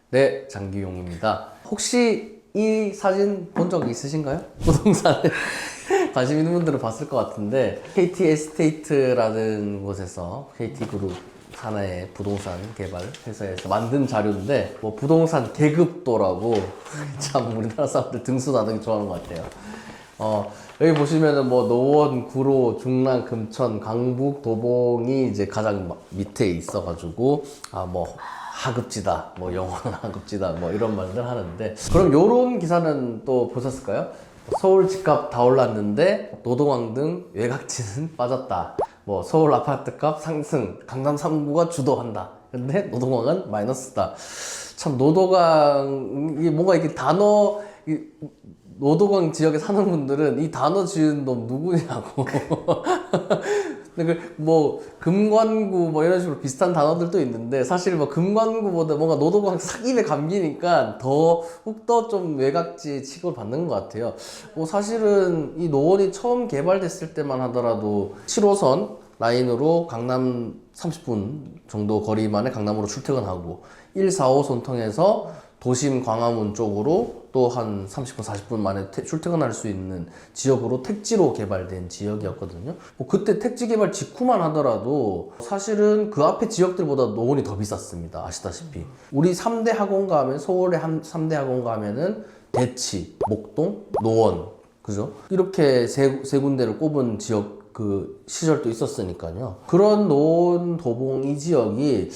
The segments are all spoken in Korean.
네, 장기용입니다. 혹시 이 사진 본 적 있으신가요? 부동산에 관심 있는 분들은 봤을 것 같은데 KT 에스테이트라는 곳에서 KT그룹 산하의 부동산 개발 회사에서 만든 자료인데 뭐 부동산 계급도라고 참 우리나라 사람들 등수 나누기 좋아하는 것 같아요. 여기 보시면은 뭐 노원, 구로, 중랑, 금천, 강북, 도봉이 이제 가장 밑에 있어가지고 뭐 하급지다, 뭐 영원한 하급지다, 뭐 이런 말들 하는데 그럼 요런 기사는 또 보셨을까요? 서울 집값 다 올랐는데 노동왕 등 외곽지는 빠졌다. 뭐 서울 아파트값 상승, 강남 3구가 주도한다. 근데 노동왕은 마이너스다. 참 노동왕이 뭔가 이렇게 단어 노도강 지역에 사는 분들은 이 단어 지은 놈 누구냐고. 근데 뭐 금관구 뭐 이런 식으로 비슷한 단어들도 있는데 사실 뭐 금관구보다 뭔가 노도강 싹 입에 감기니까 더욱더 좀 외곽지 취급을 받는 것 같아요. 뭐 사실은 이 노원이 처음 개발됐을 때만 하더라도 7호선 라인으로 강남 30분 정도 거리만에 강남으로 출퇴근하고 1, 4호선 통해서 도심 광화문 쪽으로 또 한 30분, 40분 만에 출퇴근할 수 있는 지역으로 택지로 개발된 지역이었거든요. 뭐 그때 택지 개발 직후만 하더라도 사실은 그 앞에 지역들보다 노원이 더 비쌌습니다. 아시다시피. 우리 3대 학원가 하면, 서울의 3대 학원가 하면은 대치, 목동, 노원. 그죠? 이렇게 세 군데를 꼽은 지역 그 시절도 있었으니까요. 그런 노원, 도봉 이 지역이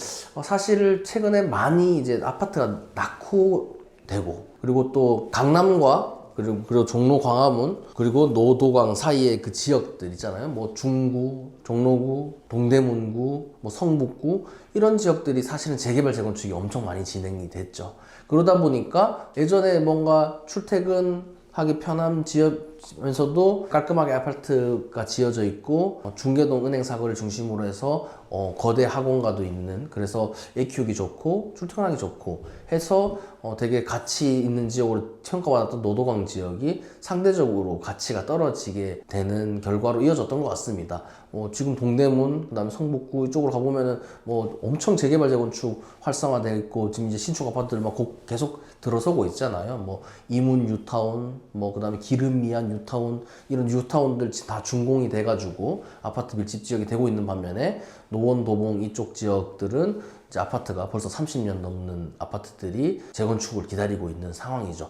사실 최근에 많이 이제 아파트가 낙후되고 그리고 또 강남과 그리고 종로, 광화문 그리고 노도강 사이의 그 지역들 있잖아요. 뭐 중구, 종로구, 동대문구, 뭐 성북구 이런 지역들이 사실은 재개발 재건축이 엄청 많이 진행이 됐죠. 그러다 보니까 예전에 뭔가 출퇴근하기 편한 지역면서도 깔끔하게 아파트가 지어져 있고 중계동 은행 사거리를 중심으로 해서 거대 학원가도 있는, 그래서 애 키우기 좋고 출퇴근하기 좋고 해서 되게 가치 있는 지역으로 평가받았던 노도강 지역이 상대적으로 가치가 떨어지게 되는 결과로 이어졌던 것 같습니다. 지금 동대문, 그다음에 성북구 이쪽으로 가보면은 뭐 엄청 재개발 재건축 활성화되어 있고 지금 이제 신축 아파트들 막 계속 들어서고 있잖아요. 뭐 이문 뉴타운, 뭐 그다음에 기름미안 뉴타운, 이런 뉴타운들 다 준공이 돼가지고 아파트 밀집 지역이 되고 있는 반면에 노원, 도봉 이쪽 지역들은 이제 아파트가 벌써 30년 넘는 아파트들이 재건축을 기다리고 있는 상황이죠.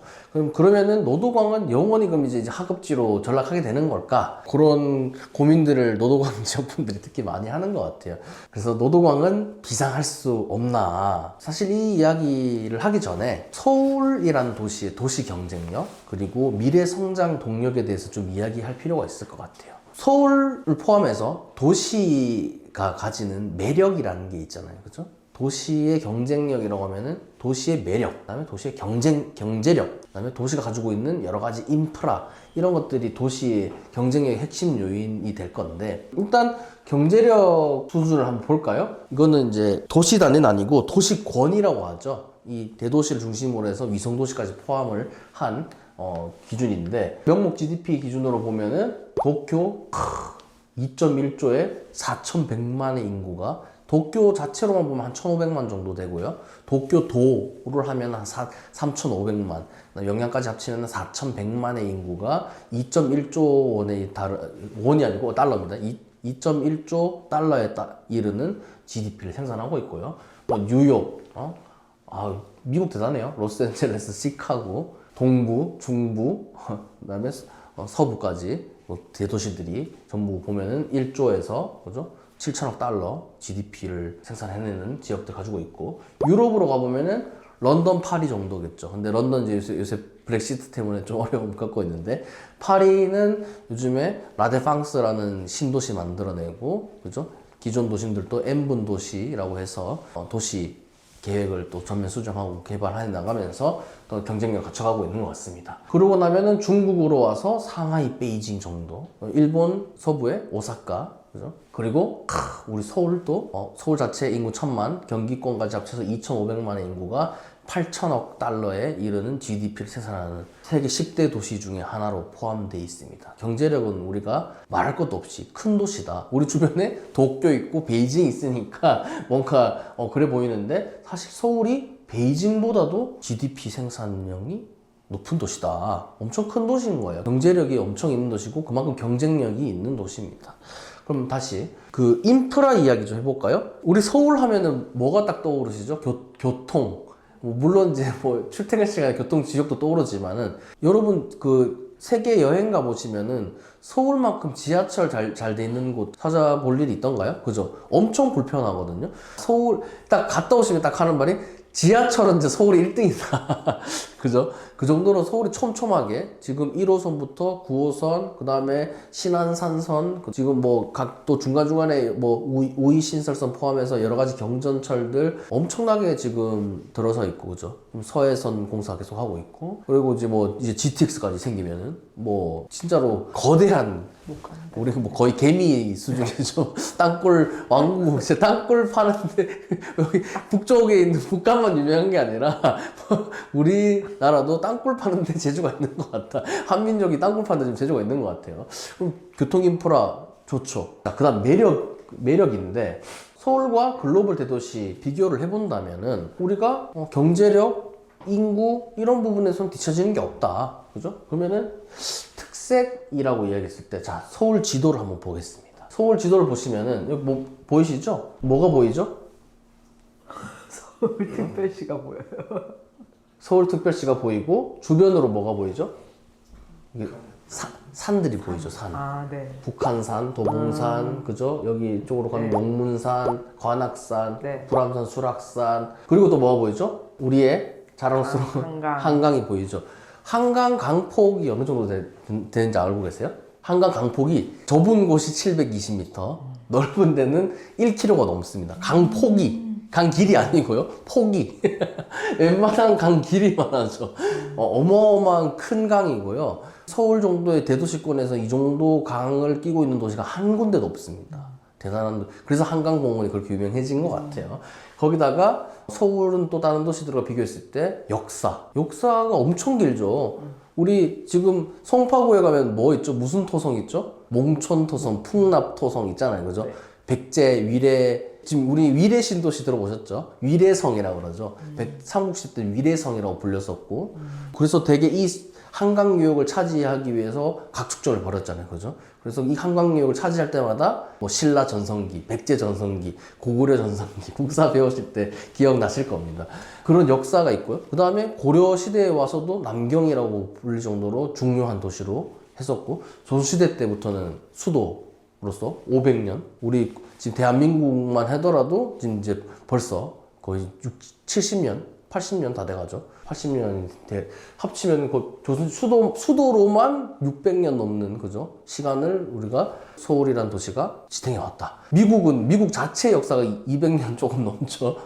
그러면은 노도광은 영원히 그럼 이제 하급지로 전락하게 되는 걸까? 그런 고민들을 노도광 지역분들이 특히 많이 하는 것 같아요. 그래서 노도광은 비상할 수 없나? 사실 이 이야기를 하기 전에 서울이라는 도시의 도시 경쟁력 그리고 미래 성장 동력에 대해서 좀 이야기할 필요가 있을 것 같아요. 서울을 포함해서 도시가 가지는 매력이라는 게 있잖아요. 그죠? 도시의 경쟁력이라고 하면은 도시의 매력, 그다음에 도시의 경제력, 그다음에 도시가 가지고 있는 여러 가지 인프라, 이런 것들이 도시의 경쟁력의 핵심 요인이 될 건데, 일단 경제력 수준을 한번 볼까요? 이거는 이제 도시 단위는 아니고 도시권이라고 하죠. 이 대도시를 중심으로 해서 위성도시까지 포함을 한 기준인데, 명목 GDP 기준으로 보면은 도쿄 2.1조에 4,100만의 인구가, 도쿄 자체로만 보면 한 1,500만 정도 되고요. 도쿄도를 하면 한 3,500만, 영양까지 합치면 4,100만의 인구가 2.1조 원의 원이 아니고 달러입니다. 2.1조 달러에 이르는 GDP를 생산하고 있고요. 뉴욕, 미국 대단해요. 로스앤젤레스, 시카고, 동부, 중부, 그다음에 서부까지 대도시들이 전부 보면은 1조에서 그죠? 7천억 달러 GDP를 생산해내는 지역들 가지고 있고, 유럽으로 가보면은 런던, 파리 정도겠죠. 근데 런던 이제 요새 브렉시트 때문에 좀 어려움을 겪고 있는데, 파리는 요즘에 라데팡스라는 신도시 만들어내고, 그죠? 기존 도심들도 N분 도시라고 해서 도시 계획을 또 전면 수정하고 개발해 나가면서 또 경쟁력을 갖춰가고 있는 것 같습니다. 그러고 나면은 중국으로 와서 상하이, 베이징 정도, 일본 서부의 오사카, 그죠? 그리고 우리 서울도 서울 자체 인구 1,000만, 경기권까지 합쳐서 2,500만의 인구가 8천억 달러에 이르는 GDP를 생산하는 세계 10대 도시 중에 하나로 포함되어 있습니다. 경제력은 우리가 말할 것도 없이 큰 도시다. 우리 주변에 도쿄 있고 베이징 있으니까 뭔가 그래 보이는데, 사실 서울이 베이징보다도 GDP 생산량이 높은 도시다. 엄청 큰 도시인 거예요. 경제력이 엄청 있는 도시고 그만큼 경쟁력이 있는 도시입니다. 그럼 다시 그 인프라 이야기 좀 해볼까요? 우리 서울 하면은 뭐가 딱 떠오르시죠? 교통. 물론 이제 뭐 출퇴근 시간에 교통 지역도 떠오르지만은 여러분 그 세계 여행 가 보시면은 서울만큼 지하철 잘 돼 있는 곳 찾아볼 일이 있던가요? 그죠? 엄청 불편하거든요. 서울 딱 갔다 오시면 딱 하는 말이 지하철은 이제 서울이 1등이다. 그죠? 그 정도로 서울이 촘촘하게 지금 1호선부터 9호선, 그 다음에 신안산선, 지금 뭐 각 또 중간중간에 뭐 우이신설선 포함해서 여러 가지 경전철들 엄청나게 지금 들어서 있고, 그죠? 서해선 공사 계속 하고 있고, 그리고 이제 뭐 이제 GTX까지 생기면은 뭐 진짜로 거대한 우리 뭐 거의 개미 수준이죠. 땅굴 왕국, 진짜 땅굴 파는데 여기 북쪽에 있는 북한만 유명한 게 아니라 우리나라도 땅굴 파는데 재주가 있는 것 같다. 한민족이 땅굴 파는데 좀 재주가 있는 것 같아요. 그럼 교통 인프라 좋죠. 그다음 매력인데 서울과 글로벌 대도시 비교를 해본다면은 우리가 경제력, 인구 이런 부분에서는 뒤처지는 게 없다. 그죠? 그러면은 특색이라고 이야기했을 때, 자, 서울 지도를 한번 보겠습니다. 서울 지도를 보시면은, 여기 뭐, 보이시죠? 뭐가 보이죠? 서울특별시가 보여요. 서울특별시가 보이고, 주변으로 뭐가 보이죠? 이게 산들이 보이죠, 산. 아, 네. 북한산, 도봉산, 그죠? 여기 쪽으로 가면 네. 용문산, 관악산, 네. 불암산, 수락산. 그리고 또 뭐가 보이죠? 우리의 자랑스러운 한강이 보이죠. 한강 강폭이 어느 정도 되는지 알고 계세요? 한강 강폭이 좁은 곳이 720m, 넓은 데는 1km가 넘습니다. 강폭이, 강 길이 아니고요. 폭이. 웬만한 강 길이만 하죠. 어마어마한 큰 강이고요. 서울 정도의 대도시권에서 이 정도 강을 끼고 있는 도시가 한 군데도 없습니다. 대단한, 그래서 한강공원이 그렇게 유명해진 것 같아요. 거기다가 서울은 또 다른 도시들과 비교했을 때 역사가 엄청 길죠. 우리 지금 송파구에 가면 뭐 있죠? 무슨 토성 있죠? 몽촌토성, 풍납토성 있잖아요. 그죠? 네. 백제, 위례, 지금 우리 위례 신도시 들어보셨죠? 위례성이라고 그러죠. 삼국시 때 위례성이라고 불렸었고, 그래서 되게 이 한강 유역을 차지하기 위해서 각축전을 벌였잖아요. 그죠? 그래서 이 한강 유역을 차지할 때마다 뭐 신라 전성기, 백제 전성기, 고구려 전성기, 국사 배우실 때 기억나실 겁니다. 그런 역사가 있고요. 그 다음에 고려 시대에 와서도 남경이라고 불릴 정도로 중요한 도시로 했었고, 조선시대 때부터는 수도로서 500년, 우리 지금 대한민국만 하더라도 지금 이제 벌써 거의 70년, 80년 다 돼가죠. 80년 합치면 조선 수도로만 600년 넘는, 그죠? 시간을 우리가 서울이란 도시가 지탱해 왔다. 미국 자체 역사가 200년 조금 넘죠.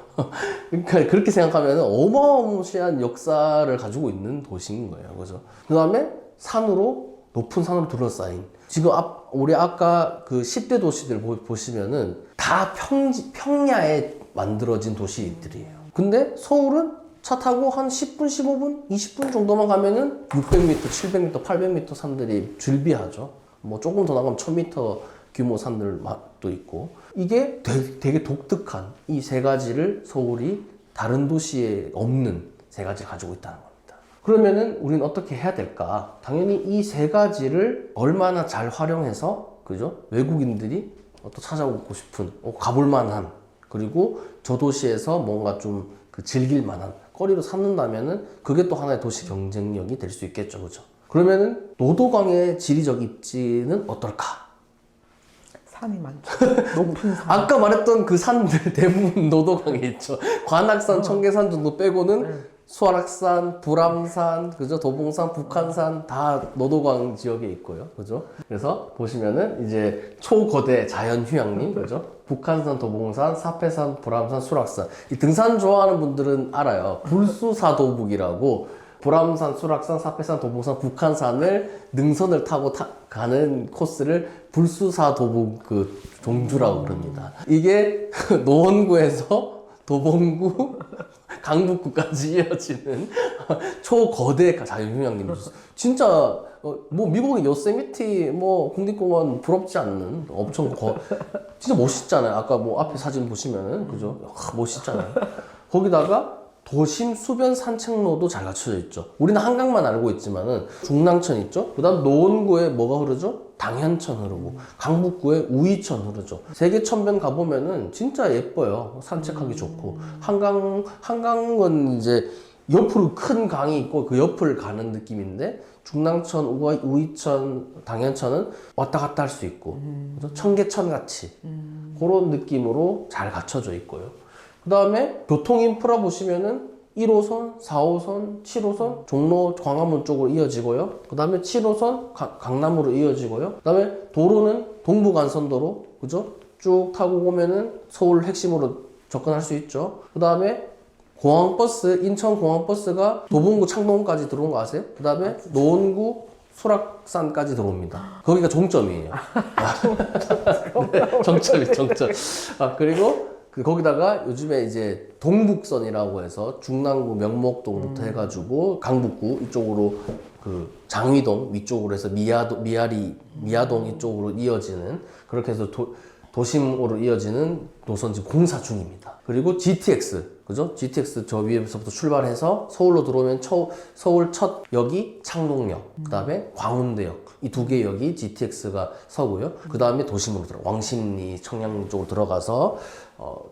그러니까 그렇게 생각하면 어마어마한 역사를 가지고 있는 도시인 거예요. 그죠? 그 다음에 높은 산으로 둘러싸인, 지금 우리 아까 그 10대 도시들 보시면은 다 평야에 만들어진 도시들이에요. 근데 서울은 차 타고 한 10분, 15분, 20분 정도만 가면은 600m, 700m, 800m 산들이 줄비하죠. 뭐 조금 더 나가면 1000m 규모 산들도 있고. 이게 되게 독특한 이 세 가지를 서울이 다른 도시에 없는 세 가지를 가지고 있다는 겁니다. 그러면은 우리는 어떻게 해야 될까? 당연히 이 세 가지를 얼마나 잘 활용해서, 그죠? 외국인들이 또 찾아오고 싶은, 가볼 만한, 그리고 저 도시에서 뭔가 좀 즐길 만한 거리로 삼는다면은 그게 또 하나의 도시 경쟁력이 될 수 있겠죠. 그죠? 그러면은 노도강의 지리적 입지는 어떨까? 산이 많죠. 높은 산. 아까 말했던 그 산들 대부분 노도강에 있죠. 관악산, 청계산 정도 빼고는 수월악산, 불암산, 그죠? 도봉산, 북한산 다 노도강 지역에 있고요. 그죠? 그래서 보시면은 이제 초거대 자연휴양림, 그죠? 북한산, 도봉산, 사패산, 불암산, 수락산. 이 등산 좋아하는 분들은 알아요. 불수사도북이라고 불암산, 수락산, 사패산, 도봉산, 북한산을 능선을 타고 가는 코스를 불수사도북 그 종주라고 그럽니다. 이게 노원구에서 도봉구, 강북구까지 이어지는 초거대 자연휴양림. 진짜 뭐 미국의 요세미티 뭐 국립공원 부럽지 않는 엄청 진짜 멋있잖아요. 아까 뭐 앞에 사진 보시면은, 그죠? 멋있잖아요. 거기다가 도심 수변 산책로도 잘 갖춰져 있죠. 우리는 한강만 알고 있지만은 중랑천 있죠. 그다음 노원구에 뭐가 흐르죠? 당현천 흐르고 강북구에 우이천 흐르죠. 세계천변 가보면은 진짜 예뻐요. 산책하기 좋고 한강은 이제 옆으로 큰 강이 있고 그 옆을 가는 느낌인데 중랑천, 우이천, 당현천은 왔다 갔다 할 수 있고 그죠? 청계천 같이 그런 느낌으로 잘 갖춰져 있고요. 그 다음에 교통 인프라 보시면은 1호선, 4호선, 7호선 종로 광화문 쪽으로 이어지고요. 그 다음에 7호선 강남으로 이어지고요. 그 다음에 도로는 동부간선도로 그죠? 쭉 타고 오면은 서울 핵심으로 접근할 수 있죠. 그 다음에 공항버스, 인천공항버스가 도봉구 창동까지 들어온 거 아세요? 그 다음에 노원구 수락산까지 들어옵니다. 거기가 종점이에요. 정점. 그리고 거기다가 요즘에 이제 동북선이라고 해서 중랑구 명목동부터 해가지고 강북구 이쪽으로 그 장위동 위쪽으로 해서 미아동 이쪽으로 이어지는 그렇게 해서 도심으로 이어지는 노선 지금 공사 중입니다. 그리고 GTX, 그죠? GTX 저 위에서부터 출발해서 서울로 들어오면 서울 첫 역이 창동역, 그 다음에 광운대역. 이 두 개 역이 GTX가 서고요. 그 다음에 도심으로 왕십리, 청량리 쪽으로 들어가서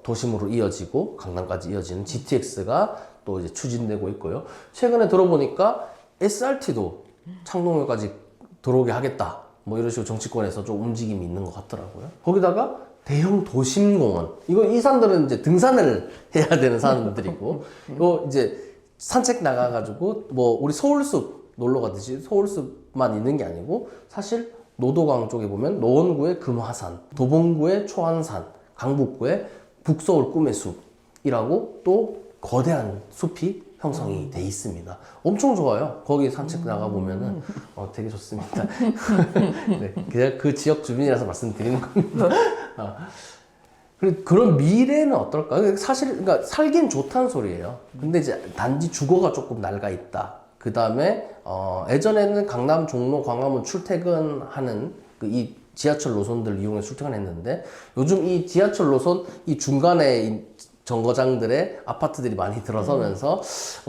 도심으로 이어지고 강남까지 이어지는 GTX가 또 이제 추진되고 있고요. 최근에 들어보니까 SRT도 창동역까지 들어오게 하겠다. 뭐 이런 식으로 정치권에서 좀 움직임이 있는 것 같더라고요. 거기다가 대형 도심공원. 이 사람들은 이제 등산을 해야 되는 사람들이고, 이거 이제 산책 나가가지고, 뭐, 우리 서울숲 놀러 가듯이 서울숲만 있는 게 아니고, 사실 노도강 쪽에 보면 노원구의 금화산, 도봉구의 초안산, 강북구의 북서울 꿈의 숲이라고 또 거대한 숲이 형성이 돼 있습니다. 엄청 좋아요. 거기 산책 나가보면은 되게 좋습니다. 네, 그냥 그 지역 주민이라서 말씀드리는 겁니다. 그런 미래는 어떨까? 사실, 그러니까 살긴 좋다는 소리예요. 근데 이제 단지 주거가 조금 낡아 있다. 그 다음에, 예전에는 강남, 종로, 광화문 출퇴근하는 이 지하철 노선들을 이용해서 출퇴근했는데 요즘 이 지하철 노선 이 중간에 정거장들의 아파트들이 많이 들어서면서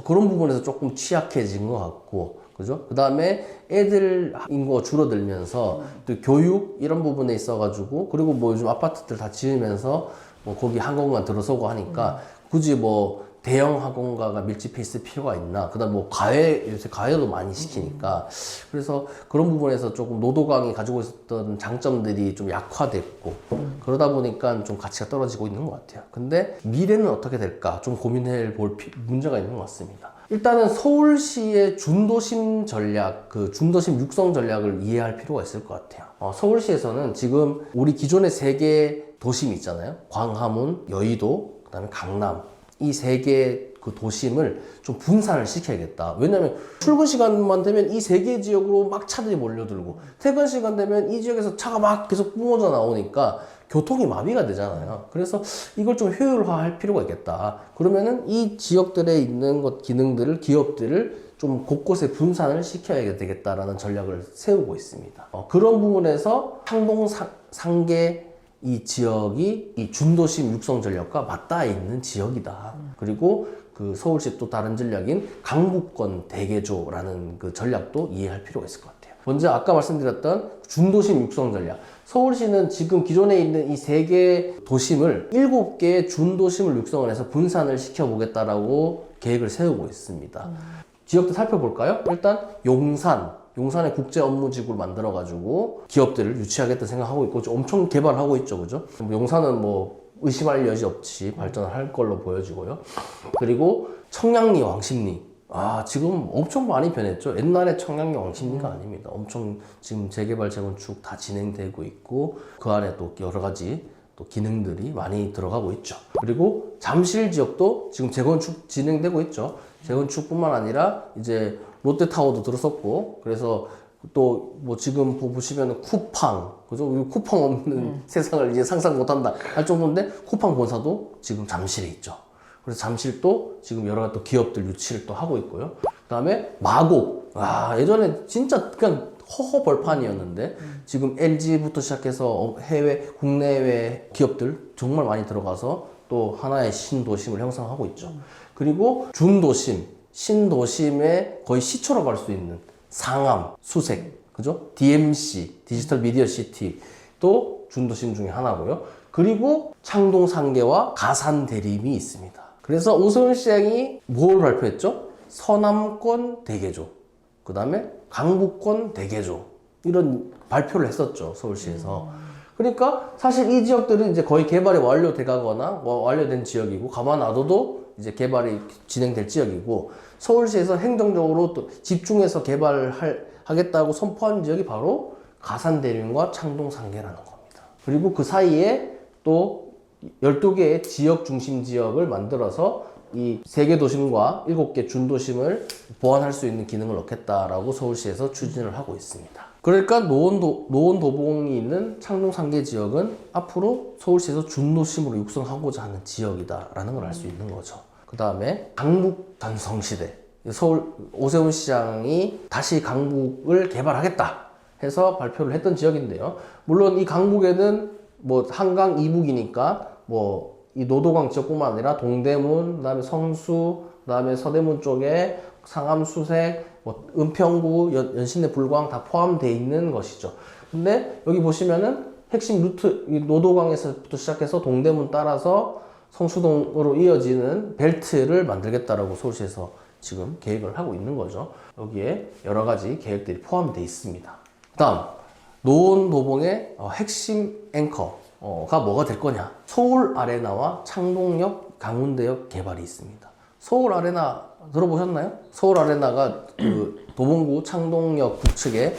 그런 부분에서 조금 취약해진 것 같고, 그죠? 그 다음에 애들 인구가 줄어들면서 또 교육 이런 부분에 있어가지고, 그리고 뭐 요즘 아파트들 다 지으면서 뭐 거기 학원가 들어서고 하니까 굳이 뭐 대형 학원가가 밀집해 있을 필요가 있나? 그 다음 뭐 요새 과외도 많이 시키니까. 그래서 그런 부분에서 조금 노도강이 가지고 있었던 장점들이 좀 약화됐고, 그러다 보니까 좀 가치가 떨어지고 있는 것 같아요. 근데 미래는 어떻게 될까? 좀 고민해 볼 문제가 있는 것 같습니다. 일단은 서울시의 준도심 전략, 그 준도심 육성 전략을 이해할 필요가 있을 것 같아요. 서울시에서는 지금 우리 기존의 3개 도심이 있잖아요. 광화문, 여의도, 그 다음에 강남. 이 3개 그 도심을 좀 분산을 시켜야겠다. 왜냐면 출근 시간만 되면 이 3개 지역으로 막 차들이 몰려들고, 퇴근 시간 되면 이 지역에서 차가 막 계속 뿜어져 나오니까 교통이 마비가 되잖아요. 그래서 이걸 좀 효율화할 필요가 있겠다. 그러면은 이 지역들에 있는 기능들을, 기업들을 좀 곳곳에 분산을 시켜야 되겠다라는 전략을 세우고 있습니다. 그런 부분에서 항동 상계 이 지역이 이 준도심 육성 전략과 맞닿아 있는 지역이다. 그리고 그 서울시 또 다른 전략인 강북권 대개조라는 그 전략도 이해할 필요가 있을 것 같아요. 먼저 아까 말씀드렸던 준도심 육성 전략. 서울시는 지금 기존에 있는 이 3개 도심을 7개의 준도심을 육성을 해서 분산을 시켜보겠다라고 계획을 세우고 있습니다. 지역도 살펴볼까요? 일단 용산에 국제 업무지구를 만들어가지고 기업들을 유치하겠다 생각하고 있고 엄청 개발하고 있죠, 그죠? 용산은 뭐 의심할 여지 없이 발전할 걸로 보여지고요. 그리고 청량리, 왕십리. 지금 엄청 많이 변했죠. 옛날에 청량리, 왕십리가 아닙니다. 엄청 지금 재개발, 재건축 다 진행되고 있고 그 안에 또 여러 가지 또 기능들이 많이 들어가고 있죠. 그리고 잠실 지역도 지금 재건축 진행되고 있죠. 재건축뿐만 아니라 이제 롯데타워도 들어섰고, 그래서 또 뭐 지금 보시면 쿠팡, 그죠? 쿠팡 없는 세상을 이제 상상 못한다 할 정도인데 쿠팡 본사도 지금 잠실에 있죠. 그래서 잠실도 지금 여러 가지 또 기업들 유치를 또 하고 있고요. 그 다음에 마곡. 예전에 진짜 그냥 허허벌판이었는데 지금 LG부터 시작해서 국내외 기업들 정말 많이 들어가서 또 하나의 신도심을 형성하고 있죠. 그리고 준도심, 신도심의 거의 시초로 갈 수 있는 상암, 수색, 그죠? DMC, 디지털 미디어 시티 또 준도심 중에 하나고요. 그리고 창동 상계와 가산 대림이 있습니다. 그래서 오세훈 시장이 뭘 발표했죠? 서남권 대개조, 그 다음에 강북권 대개조 이런 발표를 했었죠, 서울시에서. 그러니까 사실 이 지역들은 이제 거의 개발이 완료돼 가거나 완료된 지역이고 가만 놔둬도 이제 개발이 진행될 지역이고 서울시에서 행정적으로 또 집중해서 개발하겠다고 선포한 지역이 바로 가산대림과 창동상계라는 겁니다. 그리고 그 사이에 또 12개의 지역 중심 지역을 만들어서 이 3개 도심과 7개 준도심을 보완할 수 있는 기능을 넣겠다라고 서울시에서 추진을 하고 있습니다. 그러니까 노원도봉이 있는 창동상계 지역은 앞으로 서울시에서 준도심으로 육성하고자 하는 지역이다라는 걸 알 수 있는 거죠. 그 다음에 강북 전성시대, 서울 오세훈 시장이 다시 강북을 개발하겠다 해서 발표를 했던 지역인데요. 물론 이 강북에는 뭐 한강 이북이니까 뭐 이 노도강 지역뿐만 아니라 동대문, 그다음에 성수, 그다음에 서대문 쪽에 상암, 수색, 뭐 은평구, 연신내, 불광 다 포함되어 있는 것이죠. 근데 여기 보시면은 핵심 루트, 이 노도강에서부터 시작해서 동대문 따라서 성수동으로 이어지는 벨트를 만들겠다라고 서울시에서 지금 계획을 하고 있는 거죠. 여기에 여러 가지 계획들이 포함되어 있습니다. 다음, 노원도봉의 핵심 앵커가 뭐가 될 거냐? 서울 아레나와 창동역, 강운대역 개발이 있습니다. 서울 아레나 들어보셨나요? 서울 아레나가 그 도봉구 창동역 북측에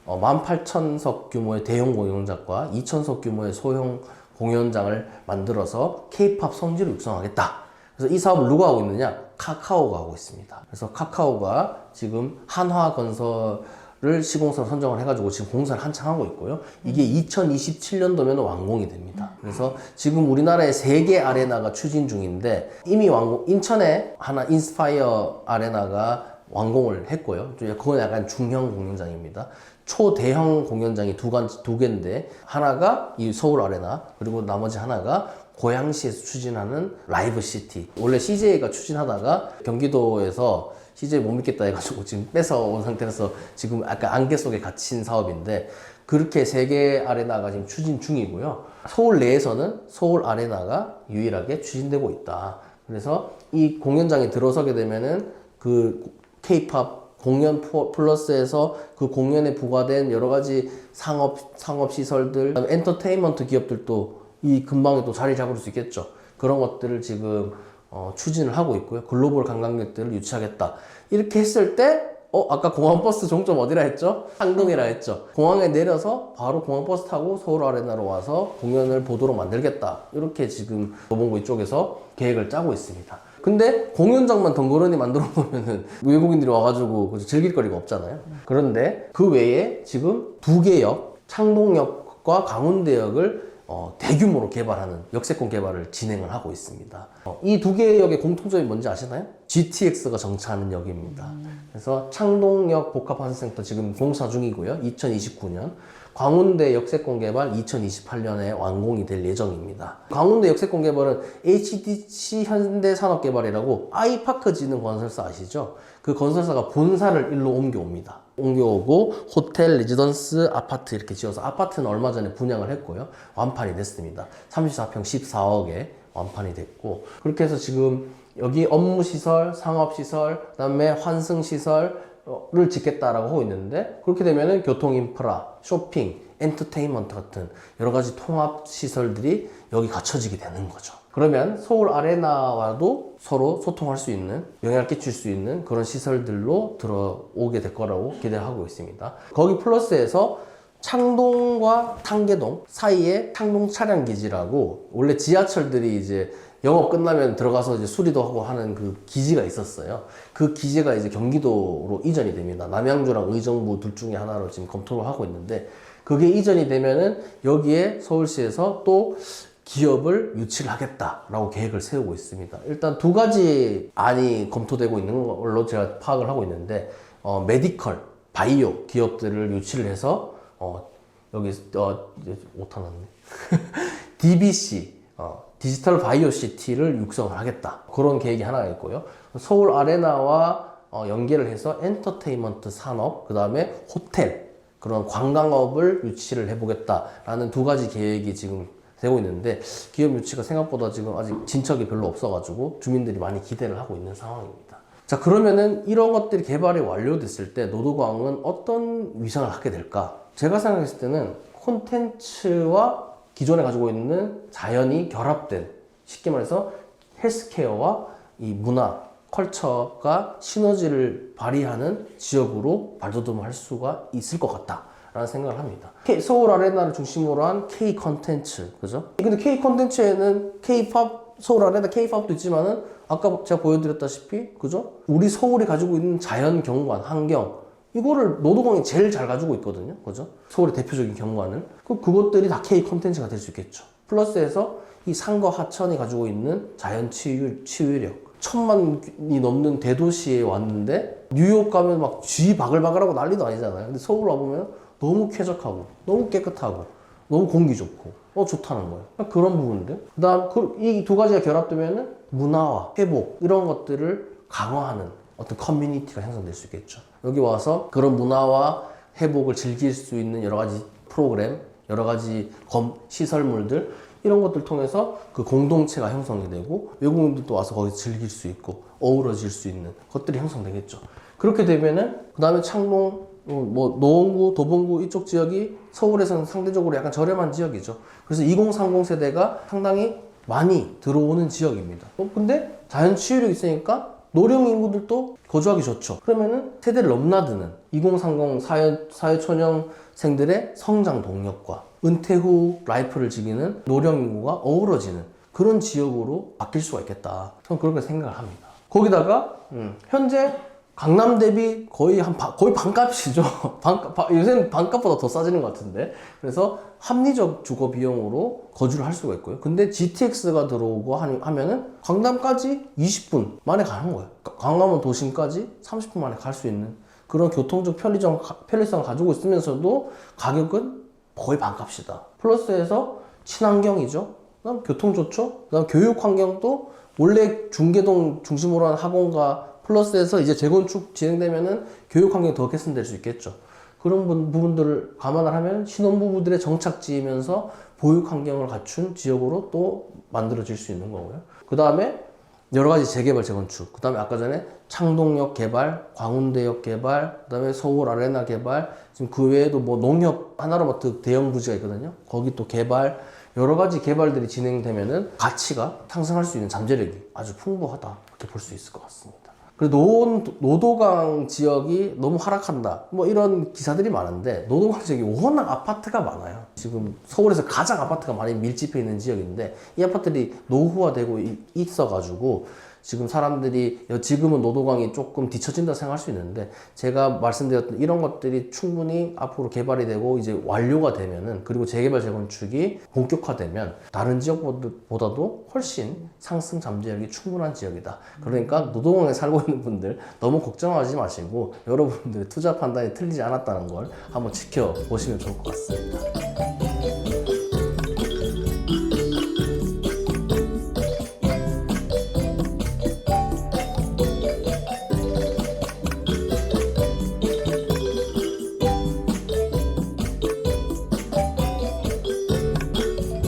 18,000석 규모의 대형 공연장과 2,000석 규모의 소형 공연장을 만들어서 K-팝 성지를 육성하겠다. 그래서 이 사업을 누가 하고 있느냐? 카카오가 하고 있습니다. 그래서 카카오가 지금 한화건설을 시공사로 선정을 해가지고 지금 공사를 한창 하고 있고요. 이게 2027년도면 완공이 됩니다. 그래서 지금 우리나라에 3개 아레나가 추진 중인데 이미 인천에 하나 인스파이어 아레나가 완공을 했고요. 그건 약간 중형 공연장입니다. 초대형 공연장이 두 개인데 하나가 이 서울 아레나, 그리고 나머지 하나가 고양시에서 추진하는 라이브시티. 원래 CJ가 추진하다가 경기도에서 CJ 못 믿겠다 해가지고 지금 뺏어온 상태라서 지금 약간 안개 속에 갇힌 사업인데, 그렇게 3개 아레나가 지금 추진 중이고요. 서울 내에서는 서울 아레나가 유일하게 추진되고 있다. 그래서 이 공연장에 들어서게 되면은 그 K-팝 공연 플러스에서 그 공연에 부과된 여러 가지 상업 시설들, 그다음에 엔터테인먼트 기업들도 이 근방에 또 자리 잡을 수 있겠죠. 그런 것들을 지금 추진을 하고 있고요. 글로벌 관광객들을 유치하겠다. 이렇게 했을 때 아까 공항버스 종점 어디라 했죠? 상동이라 했죠. 공항에 내려서 바로 공항버스 타고 서울 아레나로 와서 공연을 보도록 만들겠다. 이렇게 지금 도봉구 이쪽에서 계획을 짜고 있습니다. 근데 공연장만 덩그러니 만들어 놓으면은 외국인들이 와가지고 즐길 거리가 없잖아요. 그런데 그 외에 지금 2개 역, 창동역과 강운대역을 대규모로 개발하는 역세권 개발을 진행을 하고 있습니다. 이 2개의 역의 공통점이 뭔지 아시나요? GTX가 정차하는 역입니다. 그래서 창동역 복합환승센터 지금 공사 중이고요. 2029년. 광운대 역세권 개발 2028년에 완공이 될 예정입니다. 광운대 역세권 개발은 HDC 현대산업개발이라고 아이파크 짓는 건설사 아시죠? 그 건설사가 본사를 일로 옮겨옵니다. 옮겨오고 호텔, 레지던스, 아파트 이렇게 지어서, 아파트는 얼마 전에 분양을 했고요. 완판이 됐습니다. 34평 14억에 완판이 됐고, 그렇게 해서 지금 여기 업무시설, 상업시설, 그 다음에 환승시설을 짓겠다라고 하고 있는데, 그렇게 되면은 교통인프라, 쇼핑, 엔터테인먼트 같은 여러 가지 통합시설들이 여기 갖춰지게 되는 거죠. 그러면 서울 아레나와도 서로 소통할 수 있는, 영향을 끼칠 수 있는 그런 시설들로 들어오게 될 거라고 기대하고 있습니다. 거기 플러스해서 창동과 상계동 사이에 창동 차량기지라고, 원래 지하철들이 이제 영업 끝나면 들어가서 이제 수리도 하고 하는 그 기지가 있었어요. 그 기지가 이제 경기도로 이전이 됩니다. 남양주랑 의정부 둘 중에 하나로 지금 검토를 하고 있는데, 그게 이전이 되면은 여기에 서울시에서 또 기업을 유치를 하겠다라고 계획을 세우고 있습니다. 일단 2가지 안이 검토되고 있는 걸로 제가 파악을 하고 있는데, 메디컬, 바이오 기업들을 유치를 해서 여기 이제 오타 났네. DBC 디지털 바이오 시티를 육성을 하겠다. 그런 계획이 하나가 있고요. 서울 아레나와 연계를 해서 엔터테인먼트 산업, 그 다음에 호텔, 그런 관광업을 유치를 해보겠다라는 두 가지 계획이 지금 되고 있는데, 기업 유치가 생각보다 지금 아직 진척이 별로 없어가지고 주민들이 많이 기대를 하고 있는 상황입니다. 자, 그러면은 이런 것들이 개발이 완료됐을 때 노도광은 어떤 위상을 갖게 될까? 제가 생각했을 때는 콘텐츠와 기존에 가지고 있는 자연이 결합된, 쉽게 말해서 헬스케어와 이 문화, 컬처가 시너지를 발휘하는 지역으로 발돋움을 할 수가 있을 것 같다 라는 생각을 합니다. 서울 아레나를 중심으로 한 K 컨텐츠, 그죠? 근데 K 컨텐츠에는 K-팝, 서울 아레나 K-팝도 있지만은 아까 제가 보여드렸다시피, 그죠? 우리 서울이 가지고 있는 자연 경관, 환경, 이거를 노도광이 제일 잘 가지고 있거든요. 그죠? 서울의 대표적인 경관을. 그것들이 다 K 컨텐츠가 될 수 있겠죠. 플러스해서 이 산과 하천이 가지고 있는 자연 치유력. 1000만이 넘는 대도시에 왔는데, 뉴욕 가면 막 쥐 바글바글하고 난리도 아니잖아요. 근데 서울 와보면 너무 쾌적하고, 너무 깨끗하고, 너무 공기 좋고, 좋다는 거예요. 그런 부분들. 그 다음, 이 두 가지가 결합되면은 문화와 회복, 이런 것들을 강화하는 어떤 커뮤니티가 형성될 수 있겠죠. 여기 와서 그런 문화와 회복을 즐길 수 있는 여러 가지 프로그램, 여러 가지 시설물들, 이런 것들 통해서 그 공동체가 형성이 되고 외국인들도 와서 거기서 즐길 수 있고 어우러질 수 있는 것들이 형성되겠죠. 그렇게 되면은 그 다음에 창동, 노원구, 도봉구 이쪽 지역이 서울에서는 상대적으로 약간 저렴한 지역이죠. 그래서 2030 세대가 상당히 많이 들어오는 지역입니다. 근데 자연 치유력이 있으니까 노령 인구들도 거주하기 좋죠. 그러면은 세대를 넘나드는 2030 사회초년생들의 성장 동력과 은퇴 후 라이프를 즐기는 노령 인구가 어우러지는 그런 지역으로 바뀔 수가 있겠다. 저는 그렇게 생각을 합니다. 거기다가 현재 강남 대비 거의 반값이죠. 요새는 반값보다 더 싸지는 것 같은데. 그래서 합리적 주거 비용으로 거주를 할 수가 있고요. 근데 GTX가 들어오고 하면은 강남까지 20분 만에 가는 거예요. 강남은 도심까지 30분 만에 갈 수 있는 그런 교통적 편리성을 가지고 있으면서도 가격은 거의 반값이다. 플러스해서 친환경이죠. 그다음 교통 좋죠. 그다음 교육 환경도 원래 중계동 중심으로 한 학원과 플러스해서 이제 재건축 진행되면은 교육 환경이 더 개선될 수 있겠죠. 그런 부분들을 감안을 하면 신혼부부들의 정착지이면서 보육 환경을 갖춘 지역으로 또 만들어질 수 있는 거고요. 그 다음에 여러 가지 재개발, 재건축. 그 다음에 아까 전에 창동역 개발, 광운대역 개발, 그 다음에 서울 아레나 개발, 지금 그 외에도 뭐 농협 하나로마트 대형 부지가 있거든요. 거기 또 개발, 여러 가지 개발들이 진행되면은 가치가 상승할 수 있는 잠재력이 아주 풍부하다. 이렇게 볼 수 있을 것 같습니다. 그리고 노도강 지역이 너무 하락한다. 뭐 이런 기사들이 많은데, 노도강 지역이 워낙 아파트가 많아요. 지금 서울에서 가장 아파트가 많이 밀집해 있는 지역인데, 이 아파트들이 노후화되고 있어가지고, 지금 사람들이 지금은 노도강이 조금 뒤처진다 생각할 수 있는데, 제가 말씀드렸던 이런 것들이 충분히 앞으로 개발이 되고 이제 완료가 되면은, 그리고 재개발 재건축이 본격화되면 다른 지역보다도 훨씬 상승 잠재력이 충분한 지역이다. 그러니까 노도강에 살고 있는 분들 너무 걱정하지 마시고 여러분들의 투자 판단이 틀리지 않았다는 걸 한번 지켜보시면 좋을 것 같습니다.